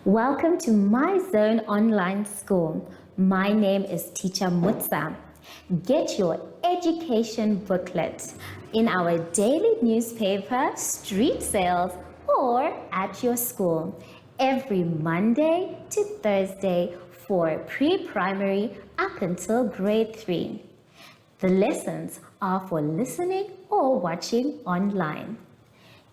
Welcome to My Zone Online School. My name is Teacher Mutsa. Get your education booklet in our daily newspaper, street sales, or at your school every Monday to Thursday for pre-primary up until grade 3. The lessons are for listening or watching online.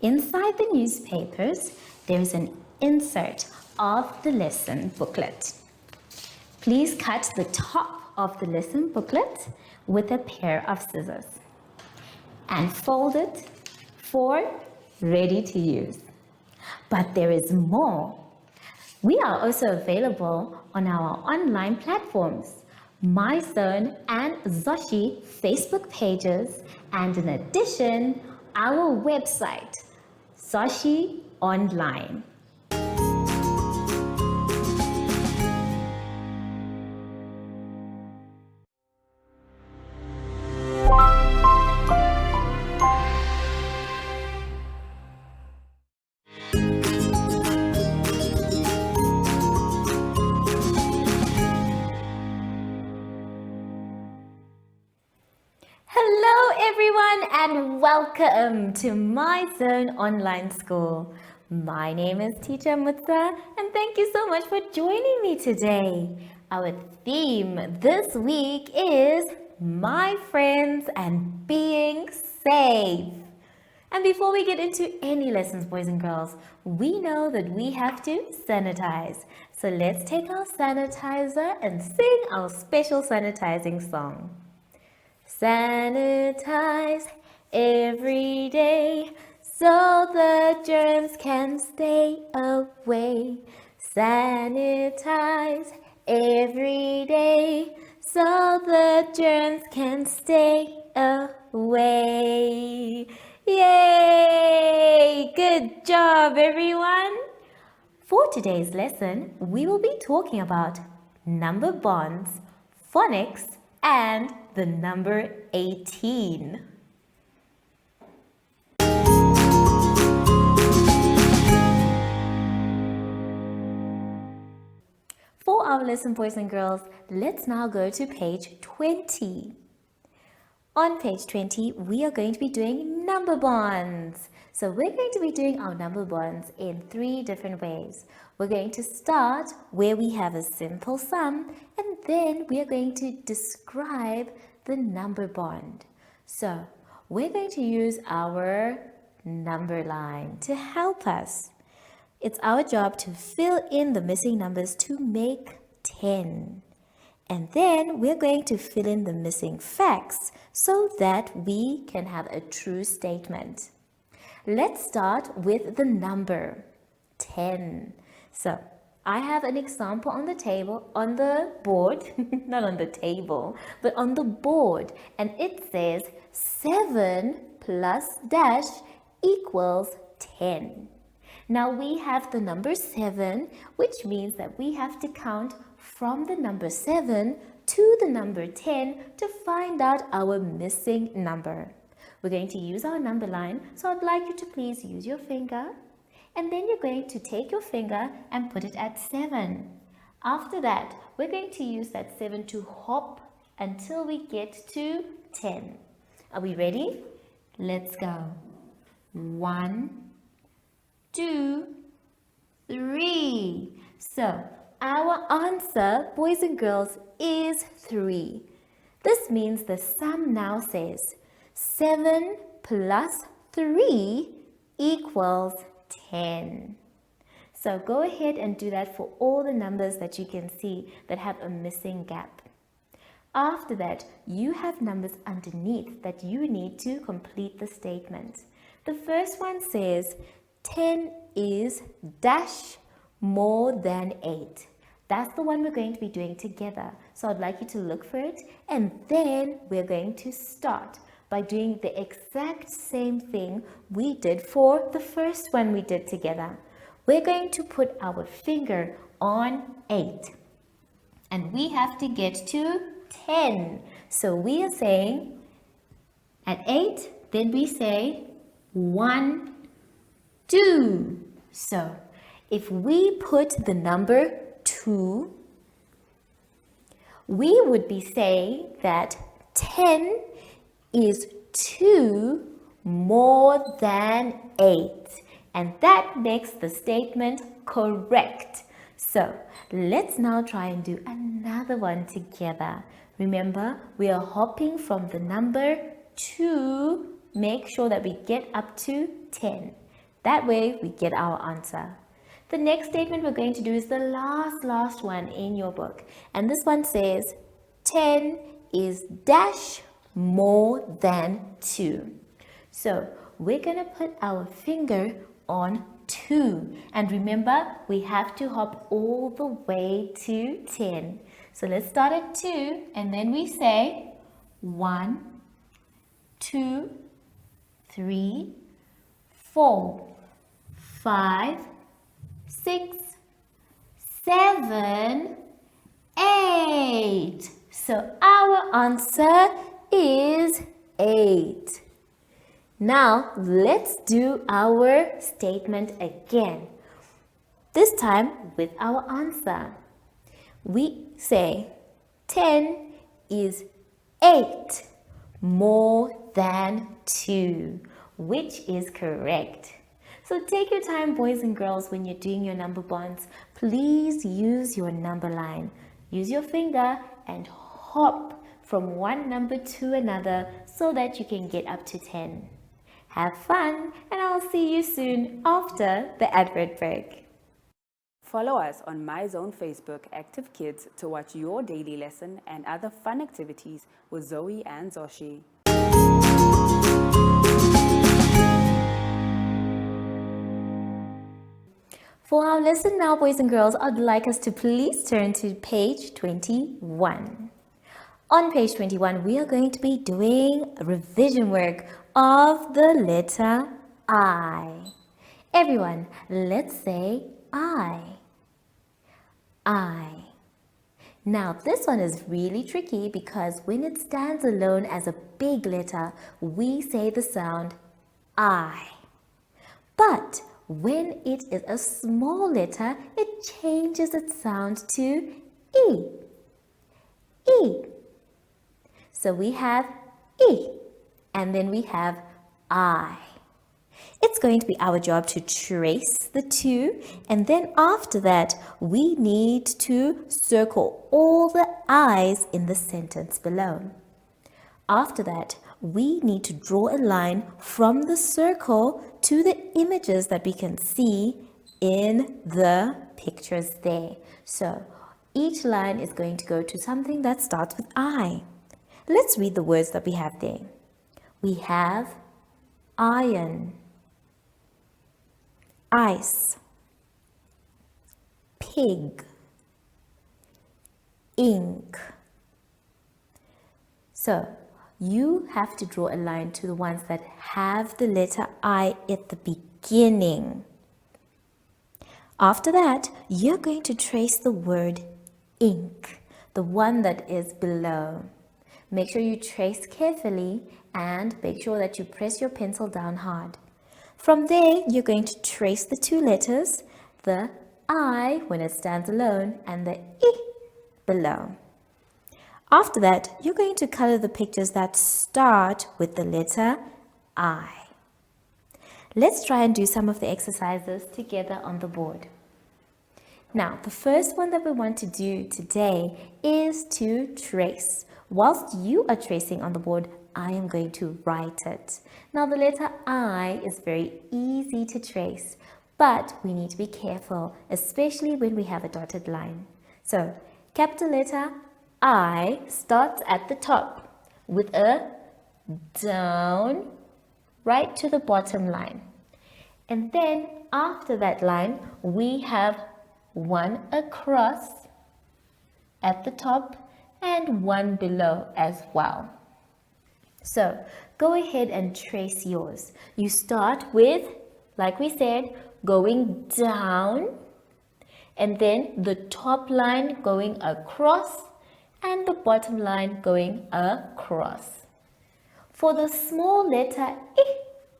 Inside the newspapers, there is an insert of the lesson booklet. Please cut the top of the lesson booklet with a pair of scissors and fold it for ready to use. But there is more. We are also available on our online platforms, MyZone and Zoshi Facebook pages, and in addition, our website, Zoshi Online. Hello everyone and welcome to My Zone Online School. My name is Teacher Mutsa and thank you so much for joining me today. Our theme this week is My Friends and Being Safe. And before we get into any lessons, boys and girls, we know that we have to sanitize. So let's take our sanitizer and sing our special sanitizing song. Sanitize every day so the germs can stay away. Sanitize every day so the germs can stay away. Yay! Good job, everyone! For today's lesson, we will be talking about number bonds, phonics, and the number 18. For our lesson, boys and girls, let's now go to page 20. On page 20, we are going to be doing number bonds. So we're going to be doing our number bonds in 3 different ways. We're going to start where we have a simple sum, and then we are going to describe the number bond. So we're going to use our number line to help us. It's our job to fill in the missing numbers to make 10. And then we're going to fill in the missing facts so that we can have a true statement. Let's start with the number 10. So I have an example on the table, on the board, not on the table, but on the board. And it says 7 plus dash equals 10. Now we have the number 7, which means that we have to count from the number 7 to the number 10 to find out our missing number. We're going to use our number line, so I'd like you to please use your finger, and then you're going to take your finger and put it at 7. After that, we're going to use that 7 to hop until we get to 10. Are we ready? Let's go. 1, 2, 3. So our answer, boys and girls, is 3. This means the sum now says 7 plus 3 equals 10. So go ahead and do that for all the numbers that you can see that have a missing gap. After that, you have numbers underneath that you need to complete the statement. The first one says 10 is dash more than 8. That's the one we're going to be doing together. So I'd like you to look for it, and then we're going to start by doing the exact same thing we did for the first one we did together. We're going to put our finger on 8, and we have to get to 10. So we are saying at 8, then we say 1, 2. So If we put the number 2, we would be saying that 10 is 2 more than 8. And that makes the statement correct. So let's now try and do another one together. Remember, we are hopping from the number 2. Make sure that we get up to 10. That way we get our answer. The next statement we're going to do is the last one in your book. And this one says 10 is dash more than 2. So we're going to put our finger on 2. And remember, we have to hop all the way to 10. So let's start at 2 and then we say 1, 2, 3, 4, 5, 6, 7, 8. So our answer is 8. Now let's do our statement again. This time with our answer. We say 10 is 8 more than 2, which is correct. So take your time, boys and girls, when you're doing your number bonds. Please use your number line. Use your finger and hop from one number to another so that you can get up to 10. Have fun, and I'll see you soon after the advert break. Follow us on MyZone Facebook Active Kids to watch your daily lesson and other fun activities with Zoe and Zoshi. For our lesson now, boys and girls, I'd like us to please turn to page 21. On page 21, we are going to be doing revision work of the letter I. Everyone, let's say I. I. Now, this one is really tricky because when it stands alone as a big letter, we say the sound I. But when it is a small letter, it changes its sound to E. E. So we have E, and then we have I. It's going to be our job to trace the two, and then after that, we need to circle all the I's in the sentence below. After that, we need to draw a line from the circle to the images that we can see in the pictures there. So each line is going to go to something that starts with I. Let's read the words that we have there. We have iron, ice, pig, ink. So you have to draw a line to the ones that have the letter I at the beginning. After that, you're going to trace the word ink, the one that is below. Make sure you trace carefully and make sure that you press your pencil down hard. From there, you're going to trace the two letters, the I when it stands alone and the E below. After that, you're going to color the pictures that start with the letter I. Let's try and do some of the exercises together on the board. Now, the first one that we want to do today is to trace. Whilst you are tracing on the board, I am going to write it. Now, the letter I is very easy to trace, but we need to be careful, especially when we have a dotted line. So, capital letter I starts at the top with a down right to the bottom line. And then after that line, we have one across at the top and one below as well. So go ahead and trace yours. You start with, like we said, going down, and then the top line going across and the bottom line going across. For the small letter E,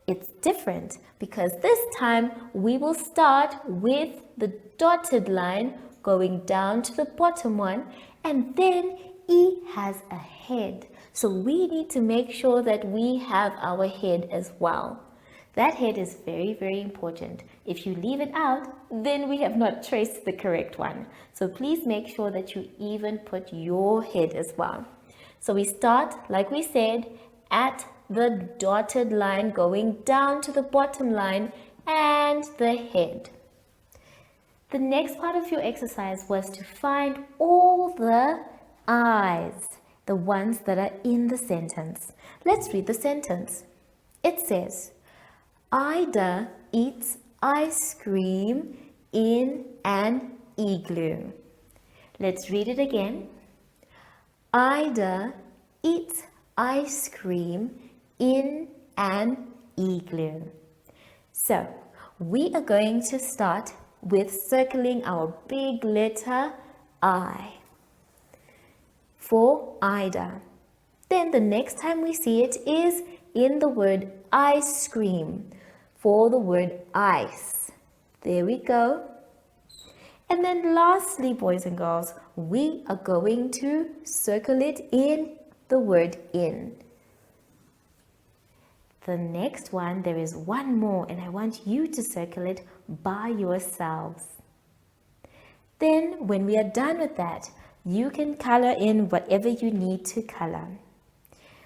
It's different because this time we will start with the dotted line going down to the bottom one, and then E has a head. So we need to make sure that we have our head as well. That head is very, very important. If you leave it out, then we have not traced the correct one. So please make sure that you even put your head as well. So we start, like we said, at the dotted line going down to the bottom line and the head. The next part of your exercise was to find all the I's, the ones that are in the sentence. Let's read the sentence. It says, Ida eats ice cream in an igloo. Let's read it again. Ida eats ice cream in an igloo. So, we are going to start with circling our big letter I for Ida. Then the next time we see it is in the word ice cream for the word ice. There we go. And then lastly, boys and girls, we are going to circle it in the word in. The next one, there is one more, and I want you to circle it by yourselves. Then, when we are done with that, you can color in whatever you need to color.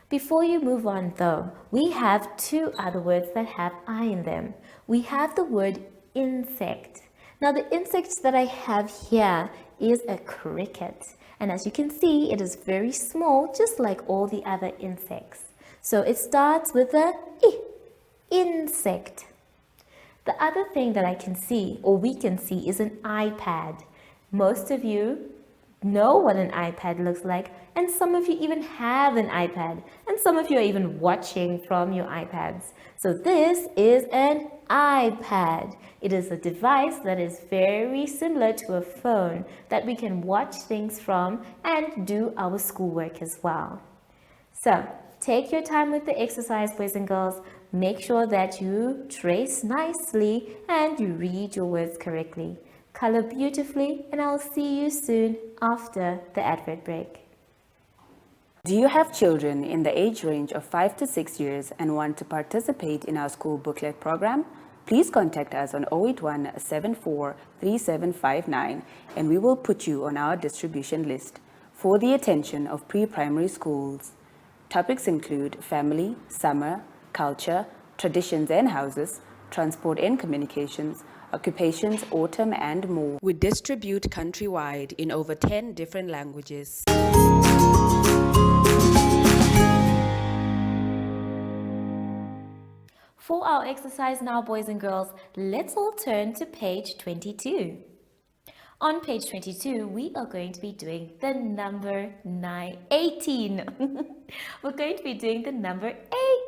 Before you move on though, we have two other words that have I in them. We have the word insect. Now the insect that I have here is a cricket. And as you can see, it is very small, just like all the other insects. So it starts with a I, insect. The other thing that I can see, or we can see, is an iPad. Most of you know what an iPad looks like, and some of you even have an iPad, and some of you are even watching from your iPads. So this is an iPad. It is a device that is very similar to a phone that we can watch things from and do our schoolwork as well. So take your time with the exercise, boys and girls. Make sure that you trace nicely and you read your words correctly. Color beautifully, and I'll see you soon after the advert break. Do you have children in the age range of 5 to 6 years and want to participate in our school booklet program? Please contact us on 081 74 3759 and we will put you on our distribution list for the attention of pre-primary schools. Topics include family, summer, culture, traditions and houses, transport and communications, occupations, autumn, and more. We distribute countrywide in over 10 different languages. For our exercise now, boys and girls, let's all turn to page 22. On page 22, we are going to be doing the number 18. We're going to be doing the number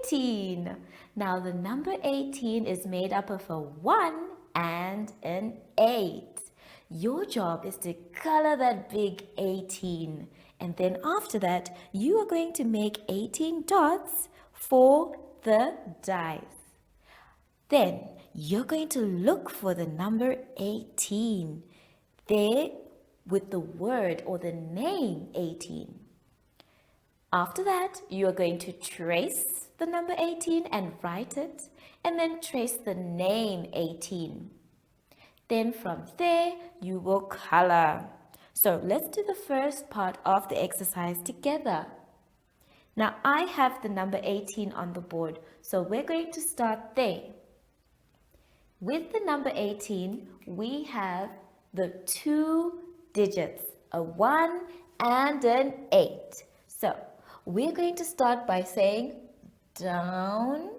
18. Now, the number 18 is made up of a 1 and an 8. Your job is to color that big 18. And then after that, you are going to make 18 dots for the dice. Then you're going to look for the number 18 there with the word or the name 18. After that, you are going to trace the number 18 and write it, and then trace the name 18. Then from there, you will color. So let's do the first part of the exercise together. Now I have the number 18 on the board, so we're going to start there. With the number 18, we have the 2 digits, a 1 and an 8. So we're going to start by saying down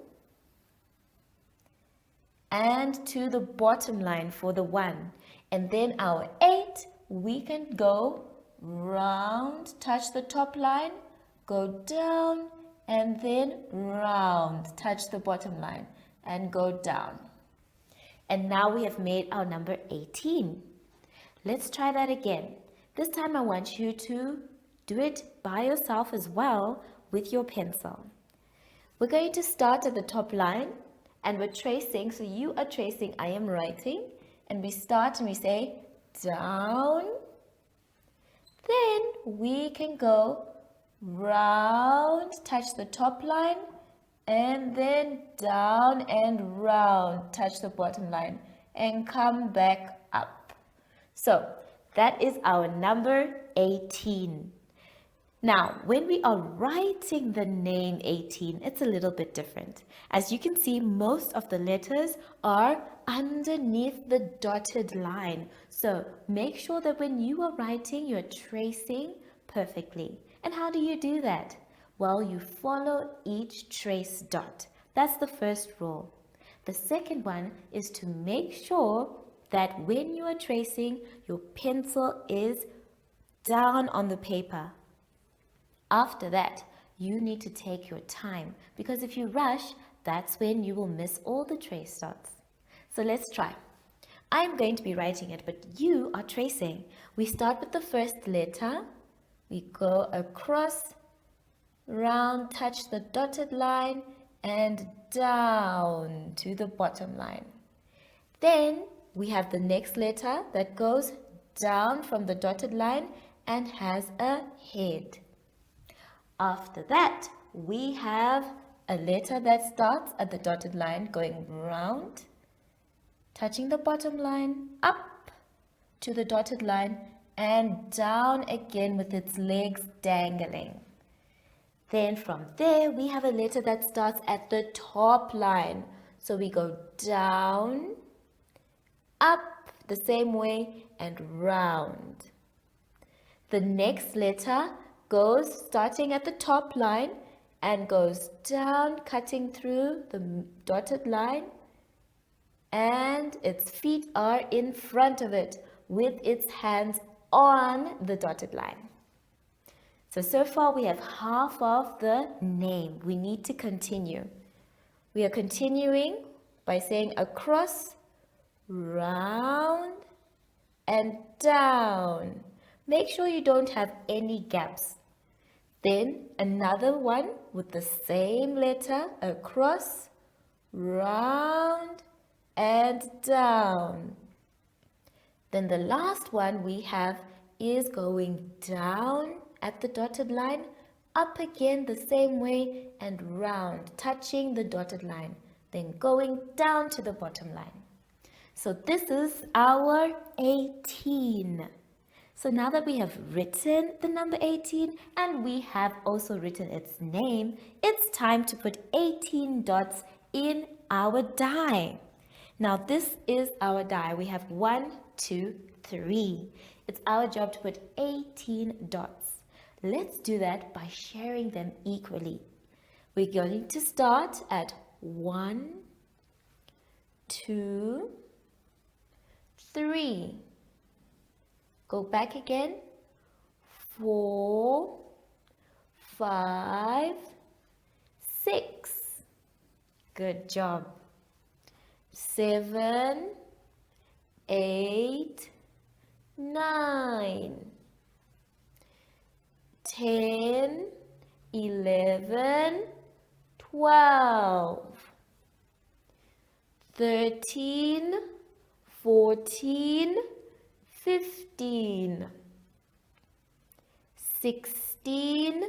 and to the bottom line for the 1. And then our 8, we can go round, touch the top line, go down, and then round, touch the bottom line, and go down. And now we have made our number 18. Let's try that again. This time I want you to do it by yourself as well with your pencil. We're going to start at the top line, And we're tracing, so you are tracing, I am writing, and we start and we say down. Then we can go round, touch the top line, and then down and round, touch the bottom line, and come back up. So that is our number 18. Now, when we are writing the name 18, it's a little bit different. As you can see, most of the letters are underneath the dotted line. So make sure that when you are writing, you're tracing perfectly. And how do you do that? Well, you follow each trace dot. That's the first rule. The second one is to make sure that when you are tracing, your pencil is down on the paper. After that, you need to take your time, because if you rush, that's when you will miss all the trace dots. So let's try. I'm going to be writing it, but you are tracing. We start with the first letter. We go across, round, touch the dotted line, and down to the bottom line. Then we have the next letter that goes down from the dotted line and has a head. After that, we have a letter that starts at the dotted line going round, touching the bottom line, up to the dotted line, and down again with its legs dangling. Then from there, we have a letter that starts at the top line. So we go down, up the same way, and round. The next letter goes starting at the top line and goes down, cutting through the dotted line, and its feet are in front of it with its hands on the dotted line. So far we have half of the name. We need to continue. We are continuing by saying across, round, and down. Make sure you don't have any gaps. Then another one with the same letter across, round, and down. Then the last one we have is going down at the dotted line, up again the same way, and round, touching the dotted line, then going down to the bottom line. So this is our 18. So now that we have written the number 18 and we have also written its name, it's time to put 18 dots in our die. Now this is our die. We have 1, 2, 3. It's our job to put 18 dots. Let's do that by sharing them equally. We're going to start at 1, 2, 3. Go back again. 4, 5, 6. Good job. 7, 8, 9, 10, 11, 12, 13, 14, 15, 16,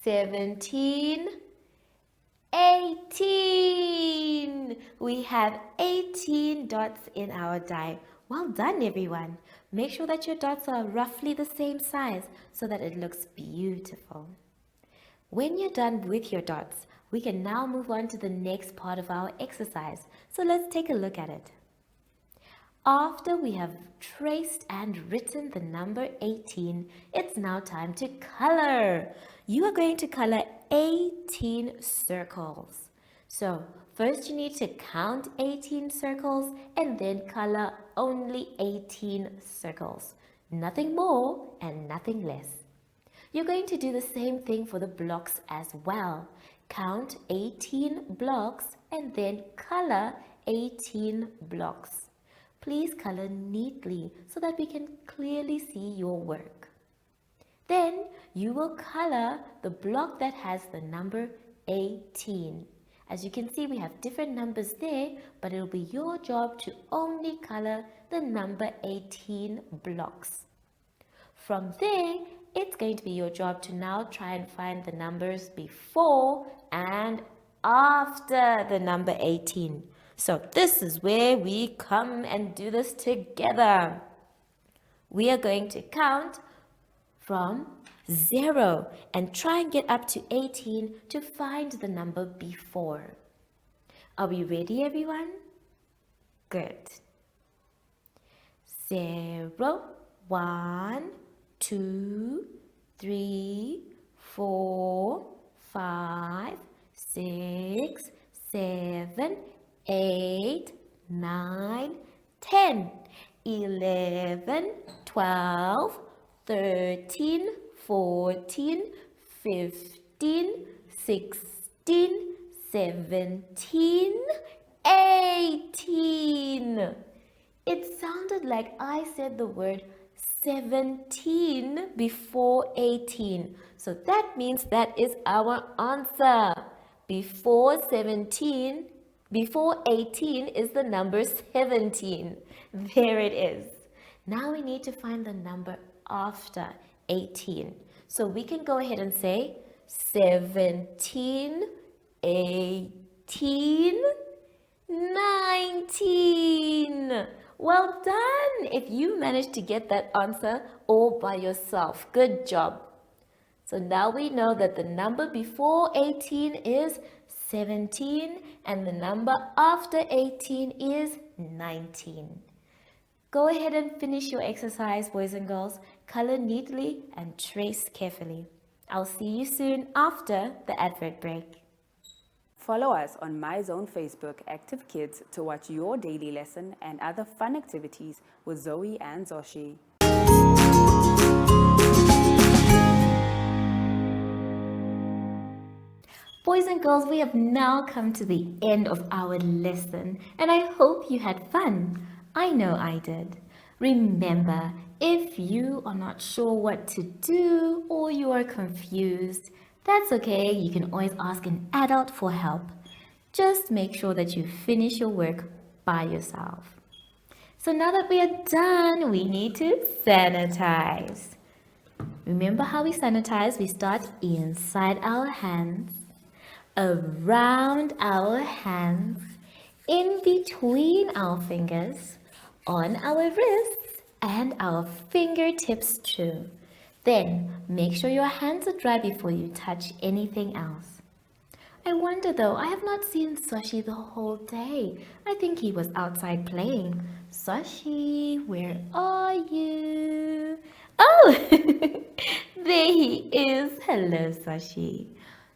17, 18. We have 18 dots in our die. Well done, everyone. Make sure that your dots are roughly the same size so that it looks beautiful. When you're done with your dots, we can now move on to the next part of our exercise. So let's take a look at it. After we have traced and written the number 18, it's now time to color. You are going to color 18 circles. So first you need to count 18 circles and then color only 18 circles. Nothing more and nothing less. You're going to do the same thing for the blocks as well. Count 18 blocks and then color 18 blocks. Please color neatly so that we can clearly see your work. Then you will color the block that has the number 18. As you can see, we have different numbers there, but it'll be your job to only color the number 18 blocks. From there, it's going to be your job to now try and find the numbers before and after the number 18. So this is where we come and do this together. We are going to count from 0 and try and get up to 18 to find the number before. Are we ready, everyone? Good. 0, 1, 2, 3, 4, 5, 6, 7, 8, 9, 10, 11, 12, 13, 14, 15, 16, 17, 18. It sounded like I said the word 17 before 18. So that means that is our answer. Before 18 is the number 17. There it is. Now we need to find the number after 18. So we can go ahead and say 17, 18, 19. Well done! If you managed to get that answer all by yourself, good job. So now we know that the number before 18 is 17 and the number after 18 is 19. Go ahead and finish your exercise, boys and girls. Color neatly and trace carefully. I'll see you soon after the advert break. Follow us on MyZone Facebook Active Kids to watch your daily lesson and other fun activities with Zoe and Zoshi. Boys and girls, we have now come to the end of our lesson and I hope you had fun. I know I did. Remember, if you are not sure what to do or you are confused, that's okay. You can always ask an adult for help. Just make sure that you finish your work by yourself. So now that we are done, we need to sanitize. Remember how we sanitize? We start inside our hands, around our hands, in between our fingers, on our wrists, and our fingertips too. Then, make sure your hands are dry before you touch anything else. I wonder though, I have not seen Zoshi the whole day. I think he was outside playing. Zoshi, where are you? Oh, there he is. Hello, Zoshi.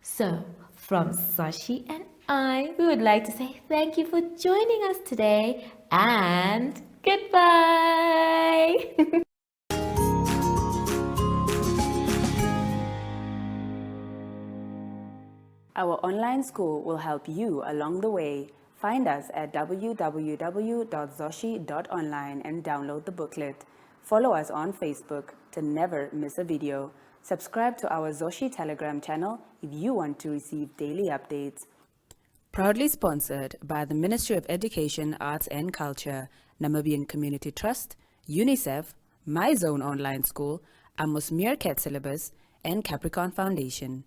So, from Zoshi and I, we would like to say thank you for joining us today and goodbye. Our online school will help you along the way. Find us at www.zoshi.online and download the booklet. Follow us on Facebook to never miss a video. Subscribe to our Zoshi Telegram channel if you want to receive daily updates. Proudly sponsored by the Ministry of Education, Arts and Culture, Namibian Community Trust, UNICEF, MyZone Online School, Amos Meerkat Syllabus, and Capricorn Foundation.